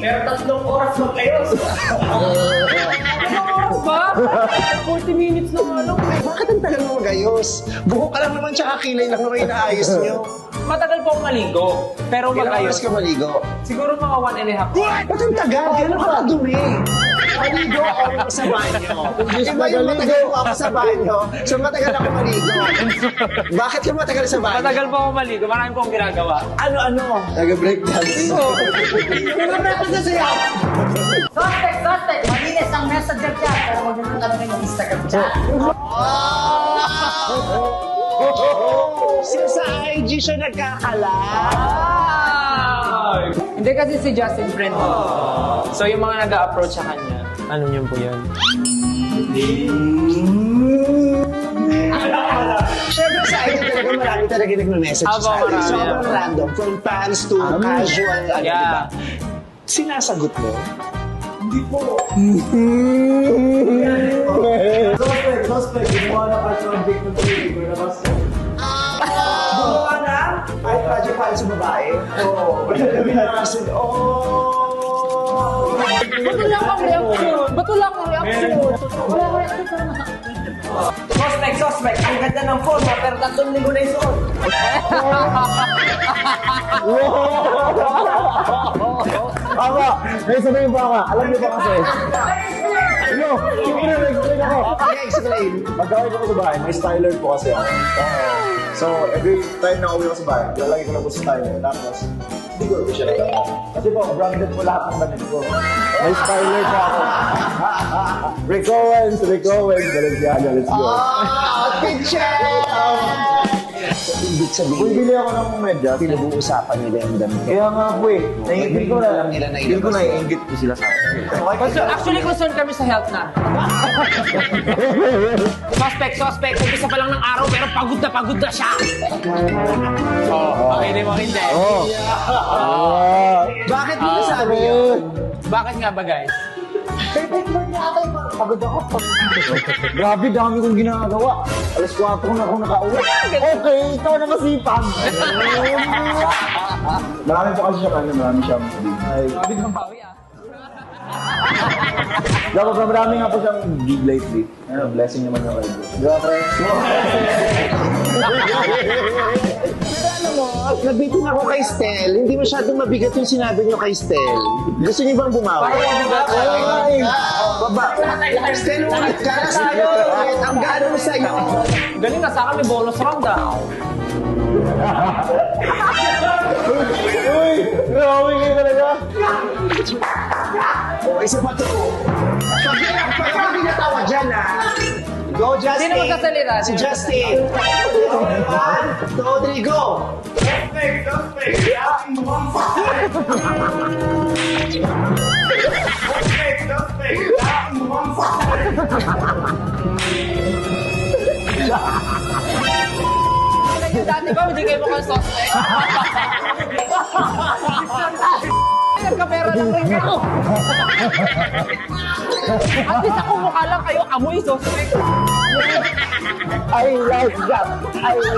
Pero 3 oras mag-ayos. Anong oras ba? 40 minutes na nga lang. Bakit ang tagal mo mag-ayos? Buhok ka lang naman tsaka kilay lang naman inaayos niyo. Matagal po akong maligo. Pero Ilang mag-ayos. oras ka maligo? Siguro mga 1.5 hours. Ba't ang tagal? Gano'n ka kadumi? Maligo ako sa banyo. Iba yung matagal ko ako sa banyo. So matagal ako maligo. Bakit ka matagal sa banyo? Matagal po akong maligo. Marami po akong ginagawa. Ano? Nag-breakdance. Nag-practice na siya. Suspect! Malinis ang messenger chat. Pero huwag naman tanongin yung Instagram chat. Siya sa IG siya nagkakala. Hindi kasi si Justin friend ko. So yung mga nag-a-approach sa kanya, ano niyo po yun? Siyempre sa IG talaga marami talaga nagme-message Aba, sa akin. marami. Sobrang random. From fans to casual. Ano, Yeah. diba? Sinasagot mo? Suspect. Gumawa na project ng TV ko na basta. Gumawa na? Ay, project para sa babae? Oo. Ba't wala kang reaction? Ba't wala kang reaction? Wala kang reaction. Suspect. Ang ganda ng forma pero 3 linggo na yung suot. Aba, may sabihin pa ka. Alam niyo ba kasi? Ano? Explain ako. Okay, explain. Pagkawin ko sa bahay, may styler po kasi ako. So, every time na uwi ko sa bahay, lalagay ko na po sa styler. Tapos, hindi ko siya nagkaka. Kasi po, branded po lahat ng damit ko. May styler po ako. Rick Owens, Balenciaga, let's go. Picture! So, ibig sabihin, Bumili ako ng medyas. pinag-uusapan nila yung damit. Kaya nga po eh. Feel ko na, Alam nila na feel ko na ilabas. iingit ko sila sa akin. Actually, concerned kami sa health na. Suspect. Umpisa pa lang ng araw pero pagod na siya. Okay, mo hindi. Bakit mo nasabi yun? Bakit nga ba, guys? Pagod ako. Grabe, dami kong ginagawa. Alas 4 na ako nakauwi. Okay, ikaw na masipag. Marami po kasi siya kanya, marami siyang ay. Grabe ng bawi ah. Dapat marami nga po siyang gig lately. Ano, blessing naman ng radio. Grabe. Pero alam mo, nabitin ako kay Stel. Hindi masyadong mabigat yung sinabi niyo kay Stel. Gusto niyo bang bumawi? Ay! Baba. Stel, ulit ka. Sa'yo. Ang gano'n mo sa'yo. Galing na sa akin, may bonus round ah. Uy! Grabe kayo talaga. O, isa pa to. Pag pinatawa dyan, ha? Go, Justin! Sino magsasalita? Si Justin! 1, 2, 3, go! Dati ba, hindi kayo mukhang suspect? Nagkapera ng ring ako. At least ako mukha lang kayo, amoy suspect. I like that.